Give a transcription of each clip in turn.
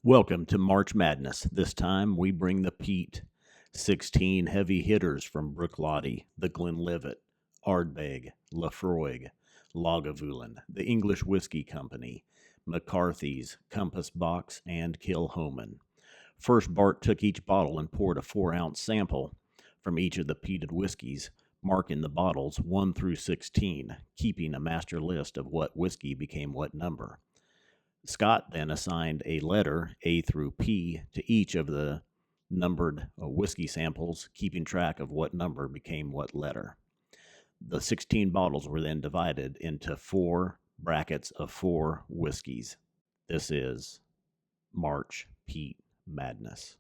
Welcome to March Madness. This time we bring the PEAT. 16 heavy hitters from Brooklady, the Glenlivet, Ardbeg, Lafroig, Lagavulin, the English Whiskey Company, McCarthy's, Compass Box, and Kilhoman. First, Bart took each bottle and poured a 4-ounce sample from each of the peated whiskeys, marking the bottles 1 through 16, keeping a master list of what whiskey became what number. Scott then assigned a letter, A through P, to each of the numbered whiskey samples, keeping track of what number became what letter. The 16 bottles were then divided into 4 brackets of 4 whiskeys. This is March PEAT Madness.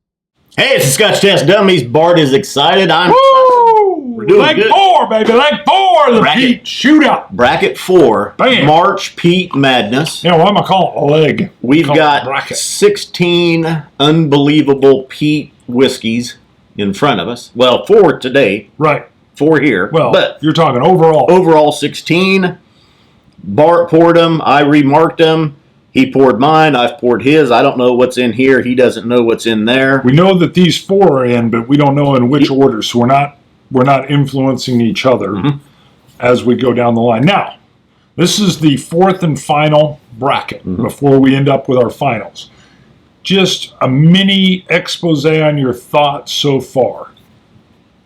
Hey, it's the Scotch Test Dummies. Bart is excited. I'm Woo! We're doing leg good. 4, baby. Leg 4. The Bracket. PEAT Shootout. Bracket 4. Bam. March PEAT Madness. Yeah, what am I calling it? A leg. We've Call it got bracket. 16 unbelievable PEAT whiskeys in front of us. Well, 4 today. Right. 4 here. Well, but you're talking overall. overall 16. Bart poured them. I remarked them. He poured mine. I've poured his. I don't know what's in here. He doesn't know what's in there. We know that these 4 are in, but we don't know in which order. So we're not influencing each other as we go down the line. Now, this is the 4th and final bracket before we end up with our finals. Just a mini expose on your thoughts so far.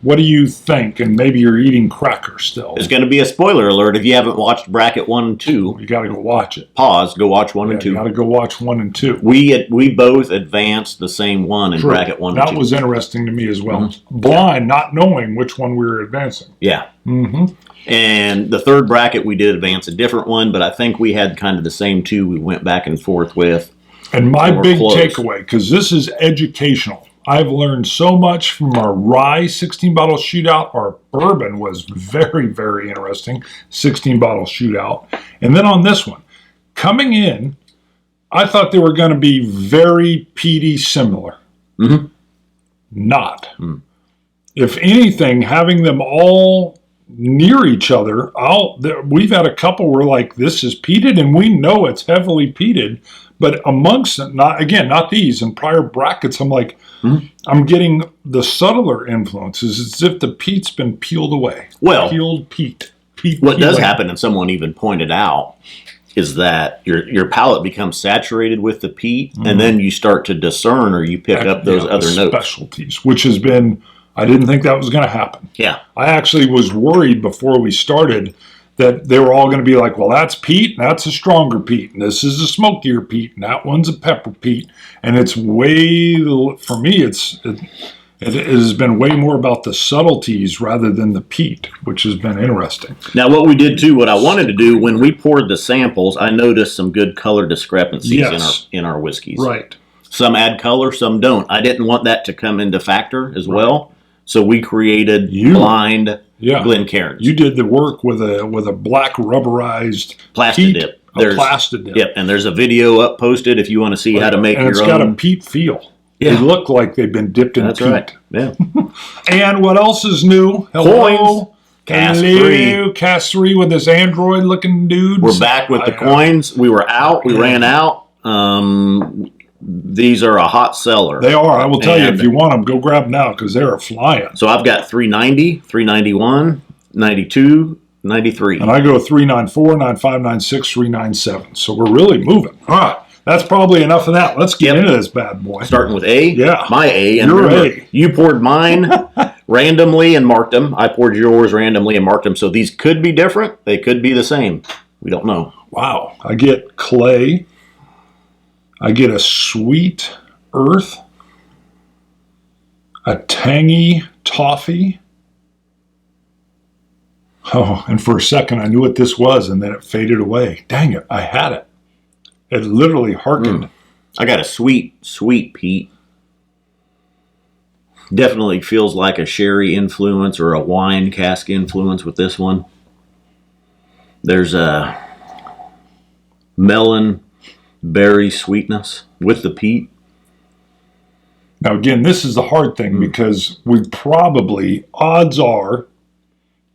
What do you think? And maybe you're eating crackers still. There's going to be a spoiler alert if you haven't watched bracket 1 and 2. You got to go watch it. Pause. Go watch 1 and 2. You got to go watch 1 and 2. We both advanced the same one in bracket 1 and 2. That was interesting to me as well. Blind, not knowing which one we were advancing. Yeah. Mm-hmm. And the third bracket, we did advance a different one, but I think we had kind of the same 2 we went back and forth with. And my we're big close. takeaway, because this is educational. I've learned so much from our rye 16-bottle shootout. Our bourbon was very, very interesting, 16-bottle shootout. And then on this one, coming in, I thought they were going to be very peaty similar. Not. If anything, having them all near each other, we've had a couple where like this is peated, and we know it's heavily peated. But amongst it, not these, in prior brackets, I'm like, I'm getting the subtler influences. It's as if the peat's been peeled away. Well, peeled peat. What does happen, and someone even pointed out, is that your palate becomes saturated with the peat, and then you start to discern or you pick up those other notes. Specialties, which has been, I didn't think that was going to happen. Yeah. I actually was worried before we started that they were all going to be like, well, that's peat, and that's a stronger peat, and this is a smokier peat, and that one's a pepper peat. And it's way, for me, it has been way more about the subtleties rather than the peat, which has been interesting. Now, what we did too, what I wanted to do, when we poured the samples, I noticed some good color discrepancies in our whiskeys. Right. Some add color, some don't. I didn't want that to come into factor as well, so we created blind Glencairns. You did the work with a black rubberized plastic dip. Plastic dip. Yep, and there's a video up posted if you want to see how to make your own. And it's got a peat feel. Yeah. They look like they've been dipped in peat. Right. Yeah. And what else is new? Coins. Cast 3. Cast 3 with this android-looking dude. We're back with the coins. We were out. We ran out. These are a hot seller. They are. I will tell you, if you want them, go grab them now because they're flying. So I've got 390, 391, 92, 93. And I go 394, 95, 96, 397. So we're really moving. All right. That's probably enough of that. Let's get into this bad boy. Starting with A? Yeah. My A. And your remember, A. You poured mine randomly and marked them. I poured yours randomly and marked them. So these could be different. They could be the same. We don't know. Wow. I get clay. I get a sweet earth. A tangy toffee. Oh, and for a second I knew what this was, and then it faded away. Dang it, I had it. It literally harkened. I got a sweet peat. Definitely feels like a sherry influence or a wine cask influence with this one. There's a melon berry sweetness with the peat. Now again, this is the hard thing because we probably, odds are,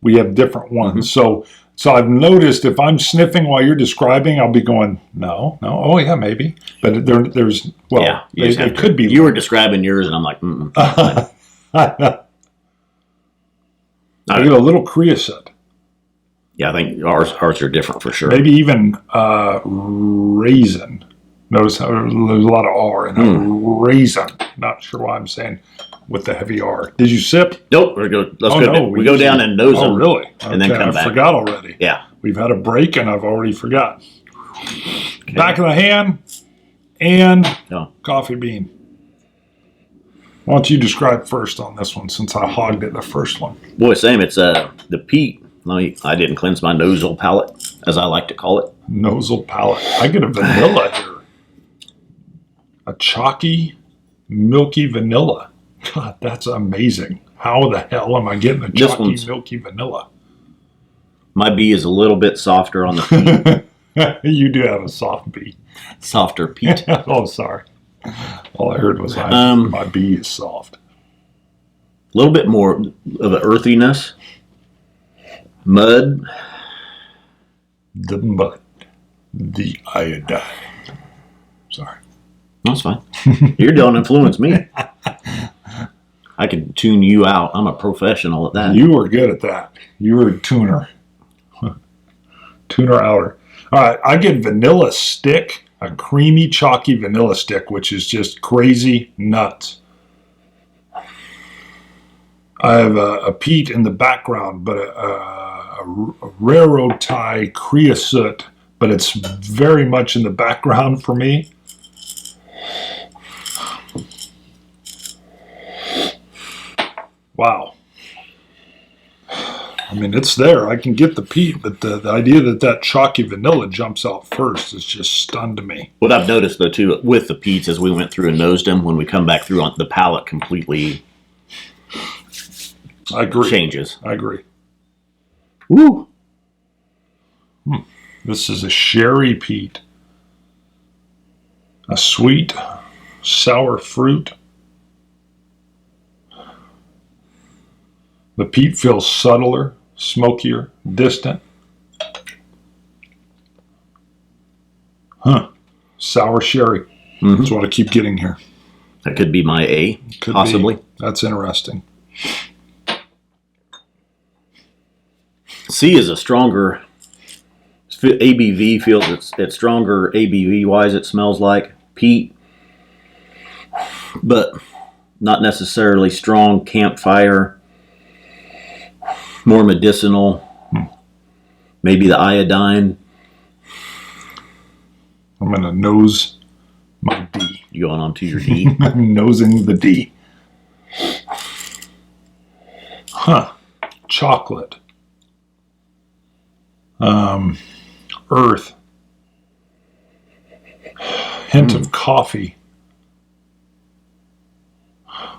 we have different ones. So So I've noticed if I'm sniffing while you're describing, I'll be going, no, oh yeah, maybe. But there's, well, Yeah, they could be. You were describing yours, and I'm like, I get a little creosote. yeah, I think ours are different for sure. Maybe even raisin. Notice how there's a lot of R in it. Raisin. Not sure why I'm saying with the heavy R. Did you sip? Nope. We go down and nose them. Oh, really? And then come back. I forgot already. Yeah. We've had a break, and I've already forgotten. Okay. Back of the hand and coffee bean. Why don't you describe first on this one, since I hogged it the first one? Boy, same. It's the PEAT. I didn't cleanse my nasal palate, as I like to call it. Nasal palate. I get a vanilla here. A chalky, milky vanilla. God, that's amazing. How the hell am I getting the chalky, milky vanilla? My B is a little bit softer on the PEAT. You do have a soft B. Softer PEAT. Oh, sorry. All I heard was my B is soft. A little bit more of an earthiness. Mud. The mud. The iodine. Sorry. That's fine. You don't influence me. I can tune you out. I'm a professional at that. You were good at that. You were a tuner. Tuner outer. All right, I get vanilla stick, a creamy, chalky vanilla stick, which is just crazy nuts. I have a peat in the background, but a railroad tie creosote, but it's very much in the background for me. Wow. I mean, it's there. I can get the peat, but the idea that chalky vanilla jumps out first is just stunned me. What I've noticed, though, too, with the PEATs, as we went through and nosed them, when we come back through on the palate completely changes. I agree. Woo! This is a sherry peat. A sweet, sour fruit. The peat feels subtler, smokier, distant. Sour sherry. That's what I keep getting here. That could be my A, possibly. That's interesting. C is a stronger ABV. Feels it's stronger ABV wise. It smells like peat, but not necessarily strong campfire. More medicinal. Maybe the iodine. I'm going to nose my D. You going on to your D? I'm nosing the D. Chocolate. Earth. Hint of coffee.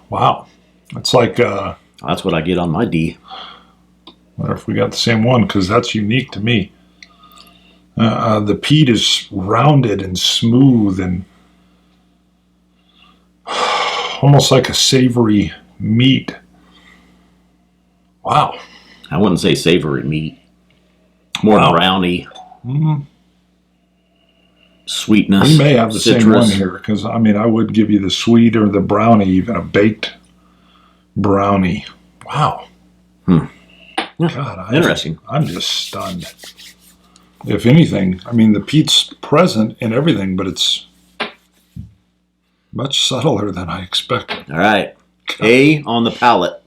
Wow. It's like... that's what I get on my D. I wonder if we got the same one, because that's unique to me. The peat is rounded and smooth and almost like a savory meat. Wow. I wouldn't say savory meat. More brownie. Sweetness. We may have the citrus. same one here, because I mean, I would give you the sweet or the brownie, even a baked brownie. Wow. God, interesting. I'm just stunned. If anything, I mean, the peat's present in everything, but it's much subtler than I expected. All right. A on the palate.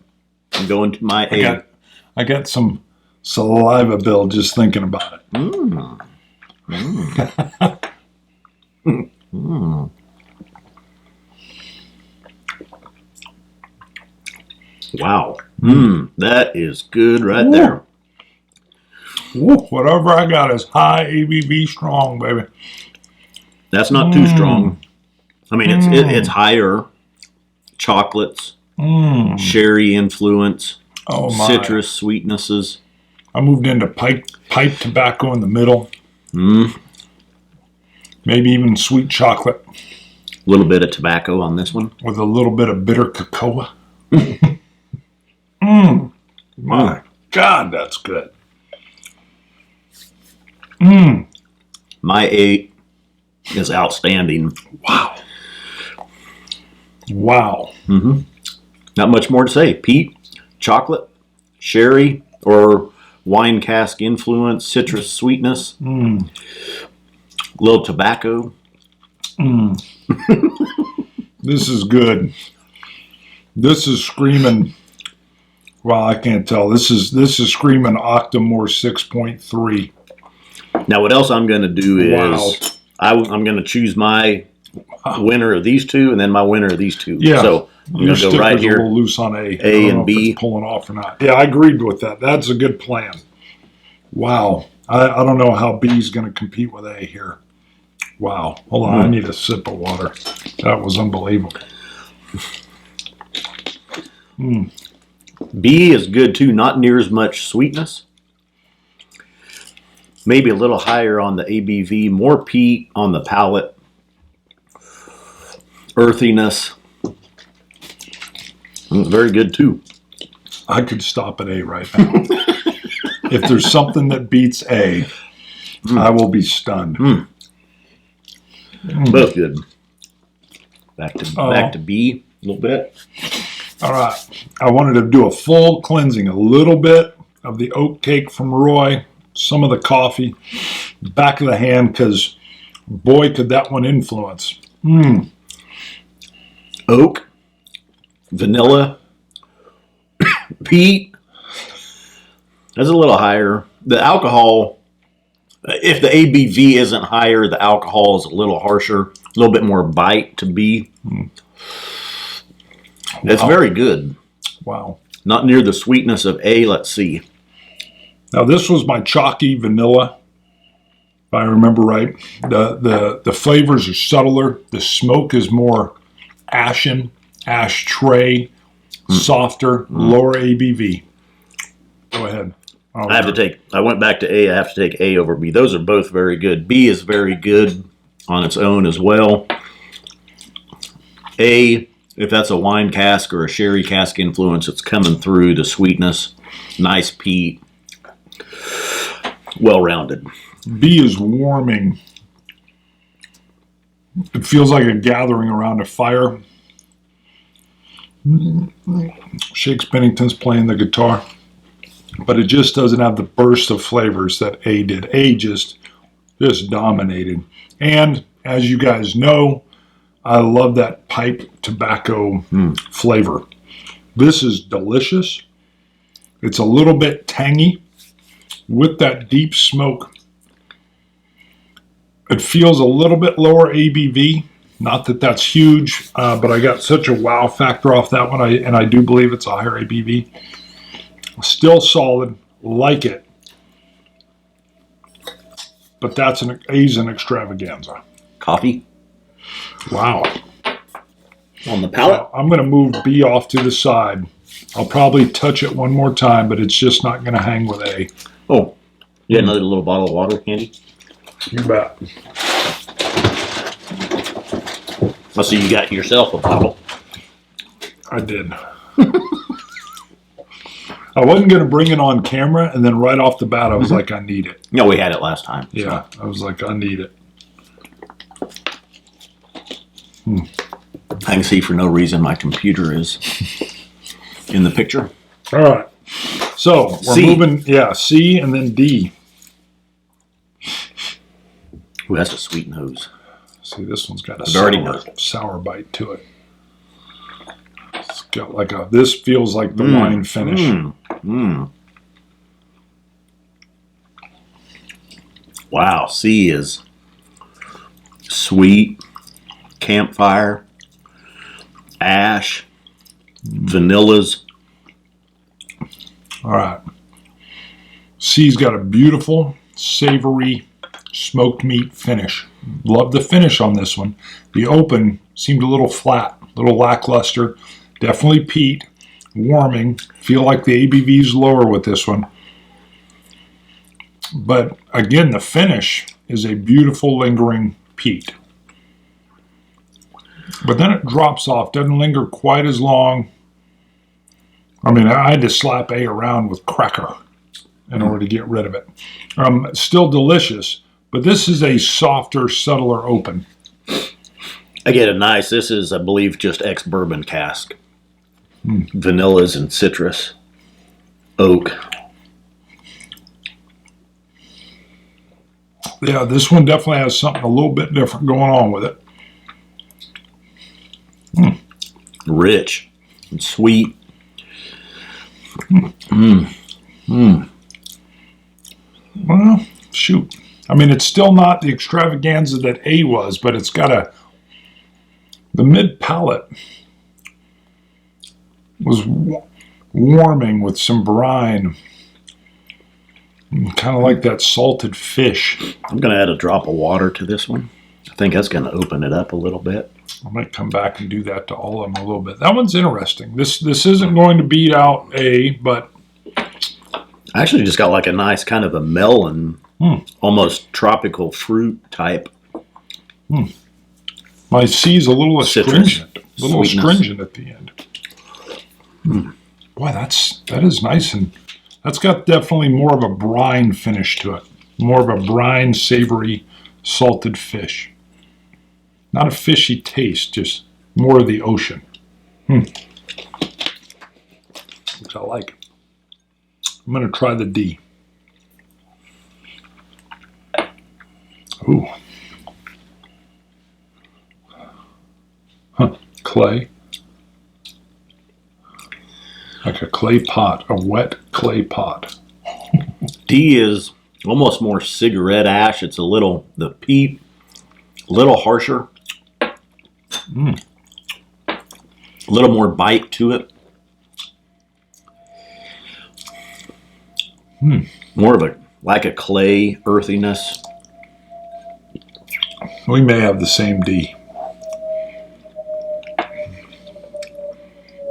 I'm going to my A. I got some saliva, Bill, just thinking about it. Wow. That is good right there. Ooh, whatever I got is high ABV strong, baby. That's not too strong. I mean, it's higher chocolates, sherry influence, citrus sweetnesses. I moved into pipe tobacco in the middle. Maybe even sweet chocolate. A little bit of tobacco on this one. With a little bit of bitter cocoa. My God, that's good. My A is outstanding. Wow. Wow. Not much more to say. Peat, chocolate, sherry, or wine cask influence, citrus sweetness, little tobacco. This is good. This is screaming. Well, I can't tell. This is screaming Octomore 6.3. Now, what else I'm going to do is Wow. I'm going to choose my winner of these two, and then my winner of these two. Yeah. So I'm Your going to go right sticker's here. a little loose on A. I A don't know and if B. it's pulling off or not. Yeah, I agreed with that. That's a good plan. Wow. I don't know how B is going to compete with A here. Wow. Hold on. I need a sip of water. That was unbelievable. B is good too. Not near as much sweetness. Maybe a little higher on the ABV. More peat on the palate. Earthiness. Very good too. I could stop at A right now. If there's something that beats A, I will be stunned. Both good. Back to B a little bit. All right. I wanted to do a full cleansing, a little bit of the oat cake from Roy, some of the coffee, back of the hand, because boy, could that one influence. Oak, vanilla, peat. That's a little higher. The alcohol, if the ABV isn't higher, the alcohol is a little harsher, a little bit more bite to B. It's very good. Wow. Not near the sweetness of A. Let's see. Now this was my chalky vanilla, if I remember right. The flavors are subtler. The smoke is more ashen, ashtray, softer, lower ABV. Go ahead. I went back to A. I have to take A over B. Those are both very good. B is very good on its own as well. A, if that's a wine cask or a sherry cask influence, it's coming through the sweetness. Nice peat. Well-rounded. B is warming. It feels like a gathering around a fire. Shakes Pennington's playing the guitar. But it just doesn't have the burst of flavors that A did. A just dominated. And as you guys know, I love that pipe tobacco flavor. This is delicious. It's a little bit tangy with that deep smoke. It feels a little bit lower ABV. Not that that's huge, but I got such a wow factor off that one, and I do believe it's a higher ABV. Still solid, like it. But that's A's an extravaganza. Coffee. Wow. On the palate. I'm going to move B off to the side. I'll probably touch it one more time, but it's just not going to hang with A. Oh, you had another little bottle of water, Candy? You bet. I see you got yourself a bottle. I did. I wasn't going to bring it on camera, and then right off the bat, I was like, I need it. No, we had it last time. Yeah, I was like, I need it. I can see for no reason my computer is in the picture. All right. So we're C. moving, C and then D. Ooh, that's a sweet nose. See, this one's got a Very nice. sour bite to it. It's got like this feels like the wine finish. Wow, C is sweet, campfire, ash, vanillas. All right. C's got a beautiful, savory, smoked meat finish. Love the finish on this one. The open seemed a little flat, a little lackluster. Definitely peat, warming. Feel like the ABV's lower with this one. But again, the finish is a beautiful lingering peat. But then it drops off, doesn't linger quite as long. I mean, I had to slap A around with cracker. in order to get rid of it. Still delicious, but this is a softer, subtler open. I get a nice, this is, I believe, just ex-bourbon cask. Vanillas and citrus. Oak. Yeah, this one definitely has something a little bit different going on with it. Rich and sweet. Well, shoot. I mean, it's still not the extravaganza that A was, but it's got the mid palate was warming with some brine. Kind of like that salted fish. I'm going to add a drop of water to this one. I think that's going to open it up a little bit. I might come back and do that to all of them a little bit. That one's interesting. This isn't going to beat out A, but I actually just got like a nice kind of a melon, almost tropical fruit type. my C's a little Citrus. astringent. A little astringent at the end. Boy, that is nice, and that's got definitely more of a brine finish to it. More of a brine, savory, salted fish. Not a fishy taste, just more of the ocean. Which I like. I'm going to try the D. Ooh. Clay. Like a clay pot, a wet clay pot. D is almost more cigarette ash. It's the peat, a little harsher. A little more bite to it. More of like a clay earthiness. We may have the same D.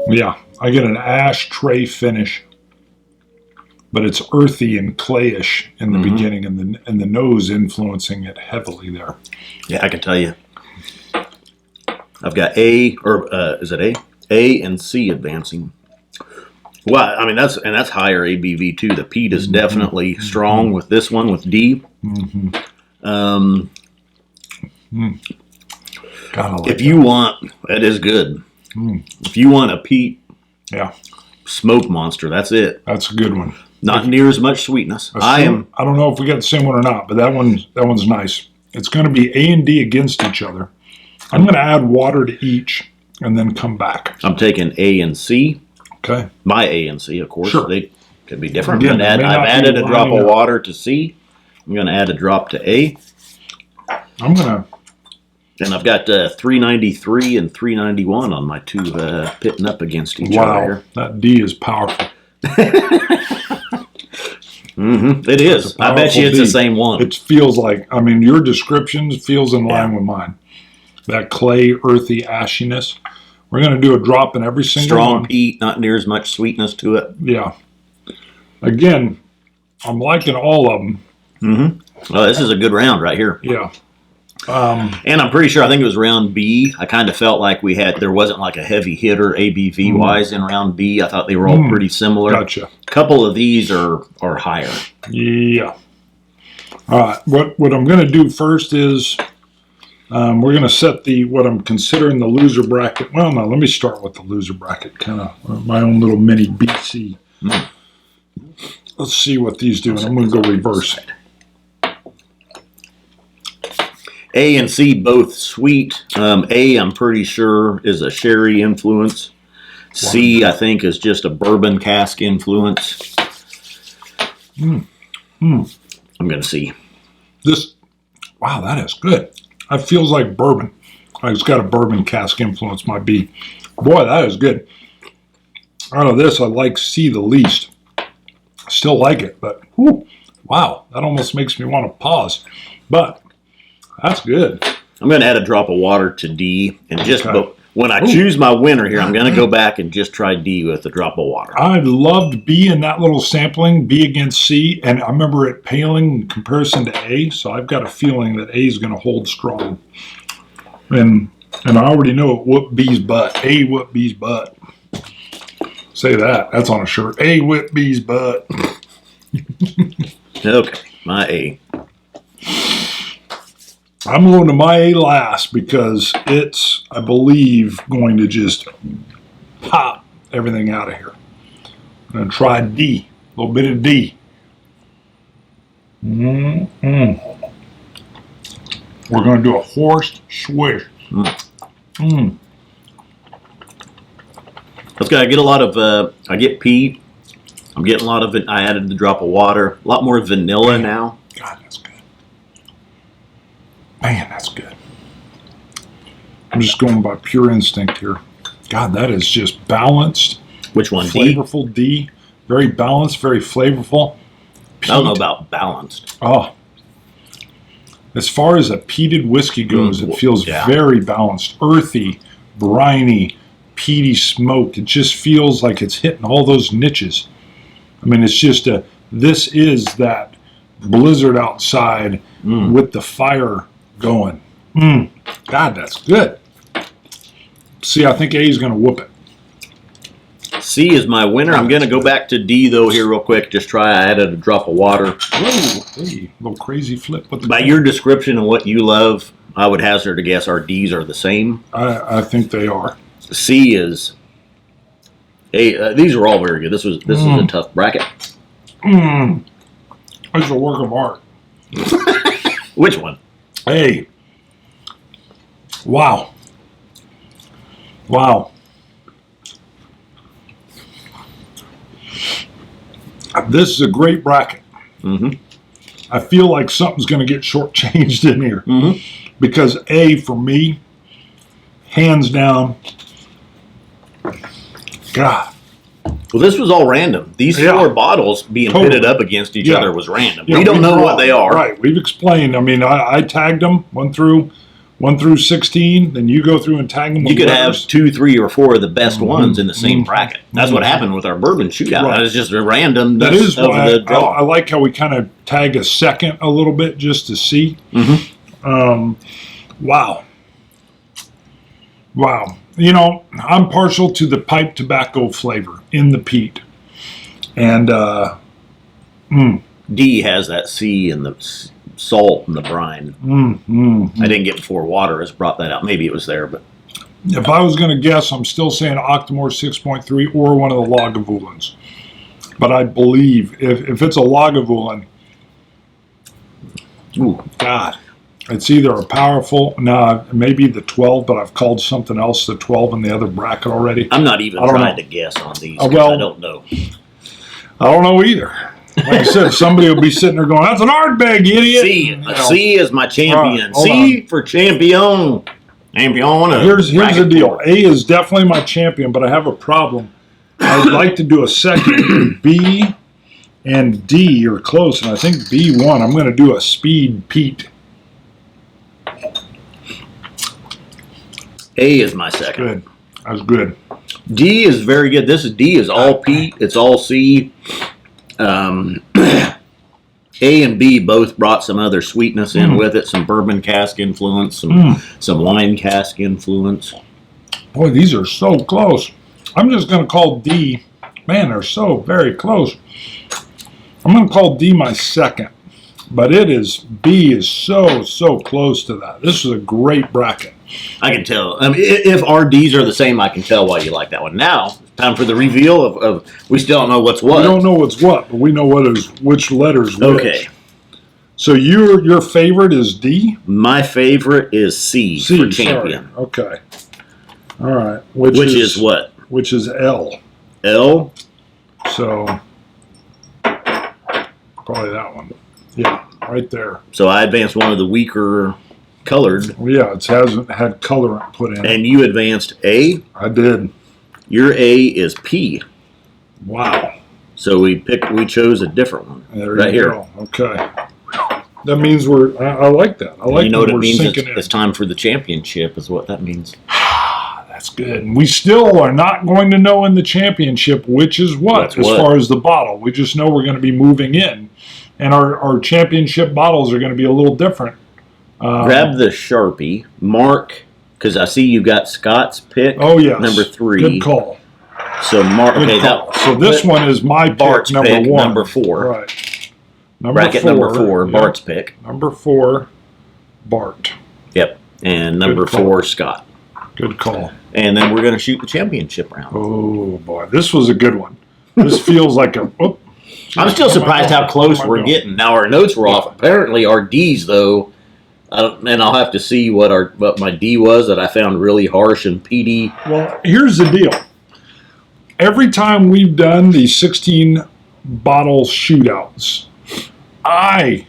Yeah, I get an ashtray finish, but it's earthy and clayish in the beginning, and the nose influencing it heavily there. Yeah, I can tell you. I've got A, or is it A? A and C advancing. Well, I mean that's higher ABV too. The peat is definitely strong with this one with D. If you want, that is good. If you want a peat, smoke monster, that's it. That's a good one. Not near as much sweetness. I don't know if we got the same one or not, but that one's nice. It's going to be A and D against each other. I'm going to add water to each and then come back. I'm taking A and C. Okay. My A and C, of course. Sure. They could be different. Again, I've added a drop of water to C. I'm going to add a drop to A. And I've got 393 and 391 on my two pitting up against each other here. That D is powerful. It is. I bet you it's the same one. It feels like, I mean, your description feels in line with mine. That clay, earthy ashiness. We're going to do a drop in every single one. Strong peat, not near as much sweetness to it. Yeah. Again, I'm liking all of them. Well, this is a good round right here. Yeah. And I'm pretty sure, I think it was round B. I kind of felt like there wasn't like a heavy hitter ABV wise in round B. I thought they were all pretty similar. Gotcha. A couple of these are higher. Yeah. All right. What I'm going to do first is we're going to set what I'm considering the loser bracket. Well, no, let me start with the loser bracket, kind of my own little mini BC. Let's see what these do, and I'm going to go reverse. A and C both sweet. A, I'm pretty sure, is a sherry influence. C, I think, is just a bourbon cask influence. I'm going to see. Wow, that is good. That feels like bourbon. It's got a bourbon cask influence, might be. Boy, that is good. Out of this, I like C the least. Still like it, but wow, that almost makes me want to pause. But that's good. I'm going to add a drop of water to D, and but when I choose my winner here, I'm going to go back and just try D with a drop of water. I loved B in that little sampling, B against C, and I remember it paling in comparison to A, so I've got a feeling that A is going to hold strong. And I already know it whooped B's butt. A whooped B's butt. Say that. That's on a shirt. A whipped B's butt. Okay, my A. I'm going to my A last because it's, I believe, going to just pop everything out of here. I'm going to try D, a little bit of D. Mm-mm. We're going to do a horse swish. I've got. I get a lot of. I get PEAT. I'm getting a lot of it. I added the drop of water. A lot more vanilla now. God, that's good. Man, that's good. I'm just going by pure instinct here. God, that is just balanced. Which one? D? Flavorful D. Very balanced, very flavorful. I don't know about balanced. Oh. As far as a peated whiskey goes, it feels very balanced. Earthy, briny, peaty smoked. It just feels like it's hitting all those niches. I mean, it's just this is that blizzard outside with the fire going. God, that's good. See, I think A is going to whoop it. C is my winner. I'm going to go back to D, though, here real quick. Just try. I added a drop of water. Whoa, hey, little crazy flip. By your description of what you love, I would hazard to guess our D's are the same. I think they are. C is... these are all very good. This is a tough bracket. It's a work of art. Which one? Hey. Wow. Wow. This is a great bracket. I feel like something's going to get shortchanged in here. Because A, for me, hands down, God. Well, this was all random. These four bottles being pitted up against each other was random. Yeah, we don't know what they are. Right. We've explained. I mean, I tagged them 1 through 16. Then you go through and tag them. You could have 2, 3, or 4 of the best ones in the same bracket. That's what happened with our bourbon shootout. That is just a random. That is why I like how we kind of tag a second a little bit just to see. Wow. Wow. You know, I'm partial to the pipe tobacco flavor in the peat. And D has that C and the salt and the brine. I didn't get before water has brought that out. Maybe it was there, but if I was going to guess, I'm still saying Octomore 6.3 or one of the Lagavulins. But I believe if it's a Lagavulin, God, it's either a powerful, maybe the 12, but I've called something else the 12 in the other bracket already. I'm not even trying to guess on these. I don't know. I don't know either. Like I said, somebody will be sitting there going, "That's an Ardbeg, idiot." C is my champion. C for champion. Here's the deal. A is definitely my champion, but I have a problem. I'd like to do a second. B and D are close, and I think B won. I'm going to do a speed PEAT. A is my second. Good. That was good. D is very good. D is all PEAT. It's all C. A and B both brought some other sweetness in with it, some bourbon cask influence, some wine cask influence. Boy, these are so close. I'm just going to call D. Man, they're so very close. I'm going to call D my second, but B is so close to that. This is a great bracket. I can tell. I mean, if our D's are the same, I can tell why you like that one. Now, time for the reveal of we still don't know what's what. We don't know what's what, but we know which letters which. Okay. So your favorite is D? My favorite is C for champion. Sorry. Okay. All right. Which is what? Which is L. L? So probably that one. Yeah, right there. So I advanced one of the weaker colored. Well, yeah, it hasn't had colorant put in. And you advanced A? I did. Your A is P. Wow. So we chose a different one. There you go. Okay. That means I like that. I like. You know what it means? It's time for the championship is what that means. That's good. And we still are not going to know in the championship which is what as far as the bottle. We just know we're going to be moving in. And our championship bottles are going to be a little different. Grab the Sharpie, mark, because I see you got Scott's pick. Oh, yes. Number 3. Good call. So Good call. So this one is my Bart's pick, number pick, one. number 4. Right. Bracket number 4, yep. Bart's pick. Number 4, Bart. Yep. And number Good call. 4, Scott. Good call. And then we're going to shoot the championship round. Oh, boy. This was a good one. This feels like a... Oh, I'm still surprised how close we're getting. Now, our notes were off. Apparently, our D's, though, and I'll have to see what my D was that I found really harsh and PD. Well, here's the deal. Every time we've done these 16 bottle shootouts, I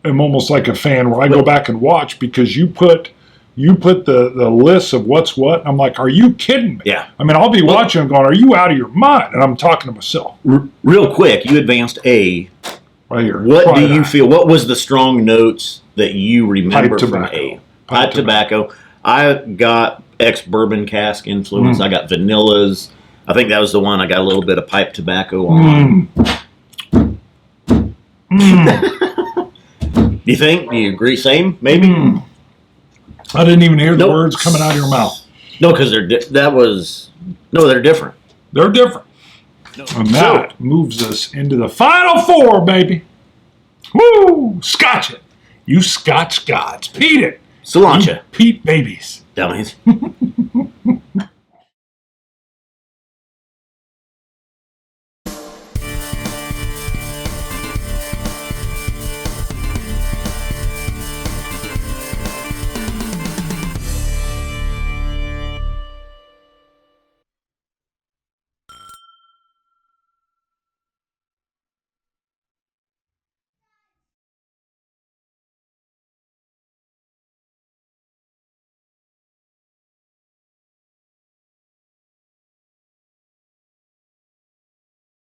am almost like a fan where I go back and watch because you put the list of what's what. I'm like, are you kidding me? Yeah. I mean, I'll be watching and going, are you out of your mind? And I'm talking to myself. Real quick, you advanced A. Right here. What do you feel? What was the strong notes that you remember from A? Pipe tobacco. I got ex-bourbon cask influence. I got vanillas. I think that was the one I got a little bit of pipe tobacco on. Do you think? Do you agree? Same? Maybe? I didn't even hear the words coming out of your mouth. No, because they're different. They're different. No. And that moves us into the final 4, baby. Woo! Scotch it. You Scotch gods. PEAT it. Cilantro. You PEAT babies. Dummies.